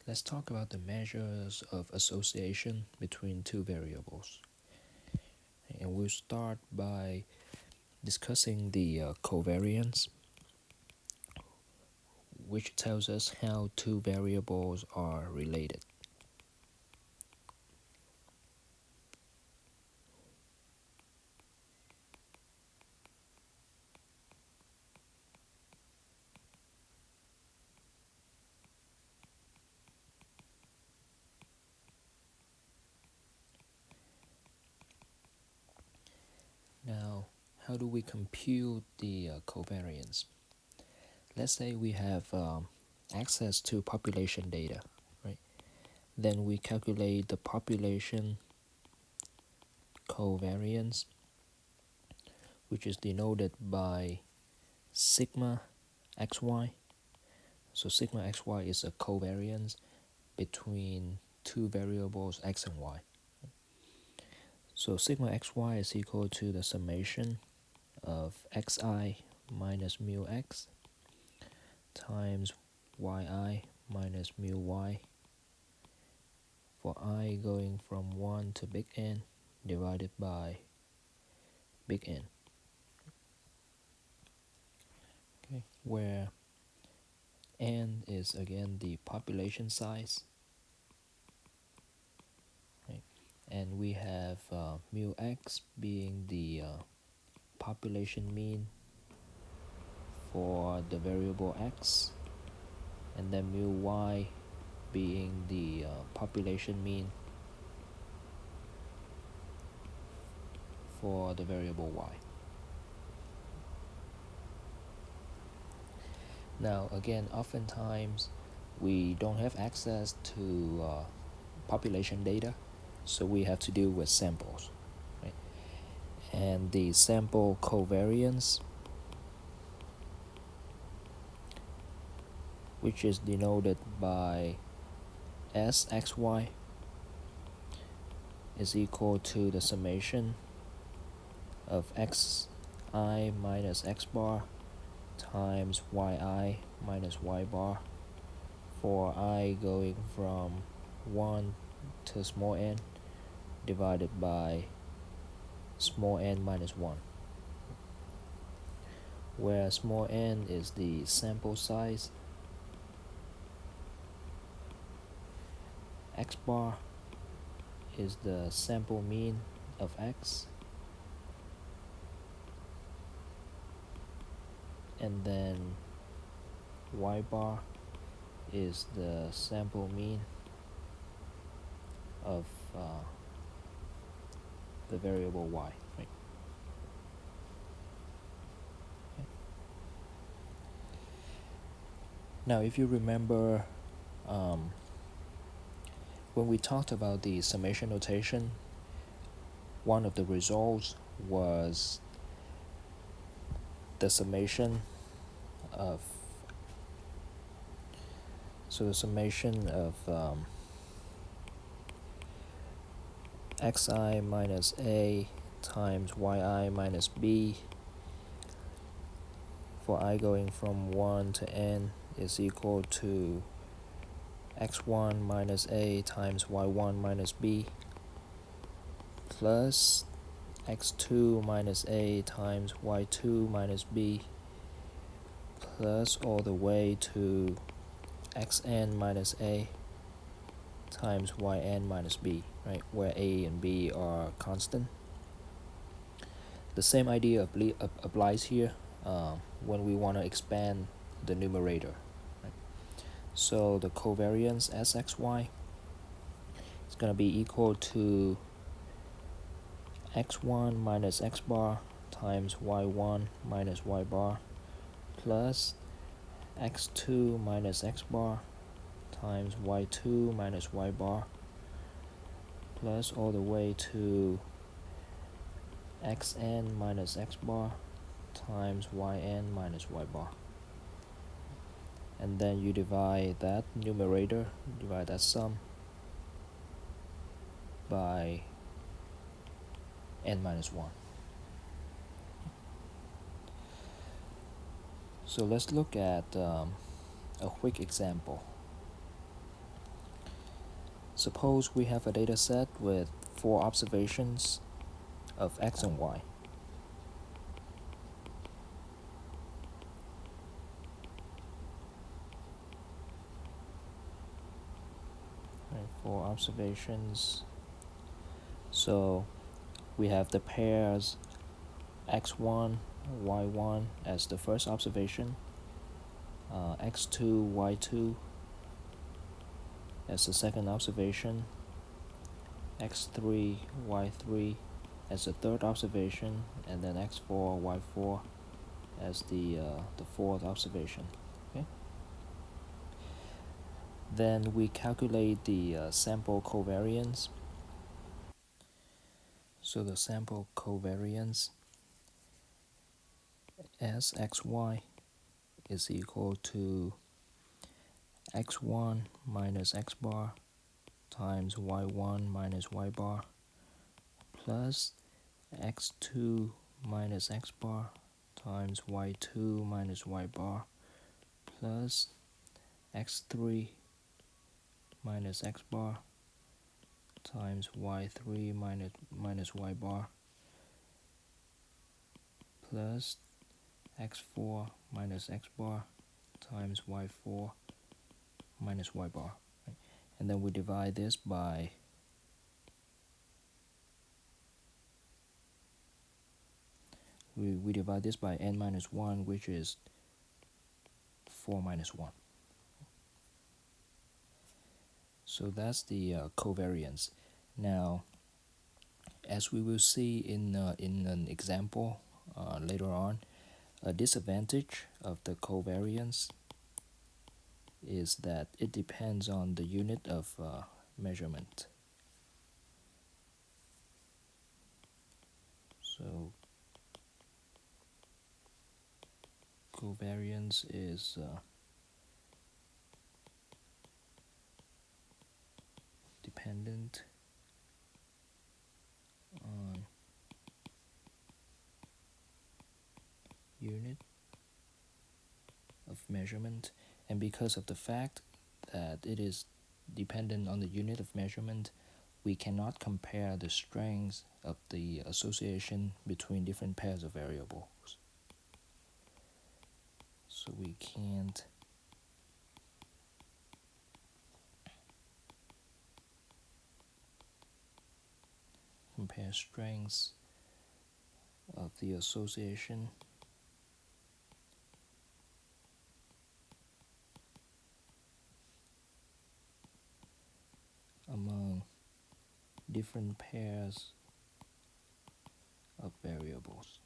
Let's talk about the measures of association between two variables. And we'll start by discussing the covariance, which tells us how two variables are related. Now, how do we compute the covariance? Let's say we have access to population data, right? Then we calculate the population covariance, which is denoted by sigma xy. So sigma xy is a covariance between two variables x and y. So sigma xy is equal to the summation of xi minus mu x times yi minus mu y for I going from 1 to big N divided by big N. Okay, where N is again the population size, right? And we have mu x being the population mean for the variable x, and then mu y being the population mean for the variable y. Now again, oftentimes we don't have access to population data, so we have to deal with samples, right? And the sample covariance, which is denoted by Sxy, is equal to the summation of xi minus x bar times yi minus y bar for I going from 1 to small n divided by small n minus 1, where small n is the sample size, x bar is the sample mean of x, and then y bar is the sample mean of the variable y, right? Okay. Now if you remember when we talked about the summation notation, one of the results was the summation of xi minus a times yi minus b for I going from 1 to n is equal to x1 minus a times y1 minus b plus x2 minus a times y2 minus b plus all the way to xn minus a times yn minus b, right, where a and b are constant. The same idea applies here when we want to expand the numerator, right? So the covariance Sxy is going to be equal to x1 minus x bar times y1 minus y bar plus x2 minus x bar times y2 minus y bar plus all the way to xn minus x bar times yn minus y bar. And then you divide that numerator, divide that sum by n minus 1. So let's look at a quick example. Suppose we have a data set with 4 observations of x and y. Right, 4 observations. So we have the pairs x1, y1 as the first observation, x2, y2 as the second observation, x3, y3 as the third observation, and then x4, y4 as the fourth observation. Okay. Then we calculate the sample covariance. So the sample covariance as xy is equal to x1 minus x bar times y1 minus y bar plus x2 minus x bar times y2 minus y bar plus x3 minus x bar times y3 minus y bar plus x4 minus x bar times y4 minus y bar. Right? And then we divide this by we divide this by n minus 1, which is 4 minus 1. So that's the covariance. Now, as we will see in an example later on, a disadvantage of the covariance is that it depends on the unit of measurement. So covariance is dependent on unit of measurement, and because of the fact that it is dependent on the unit of measurement, we cannot compare the strengths of the association between different pairs of variables. So we can't compare strengths of the association among different pairs of variables.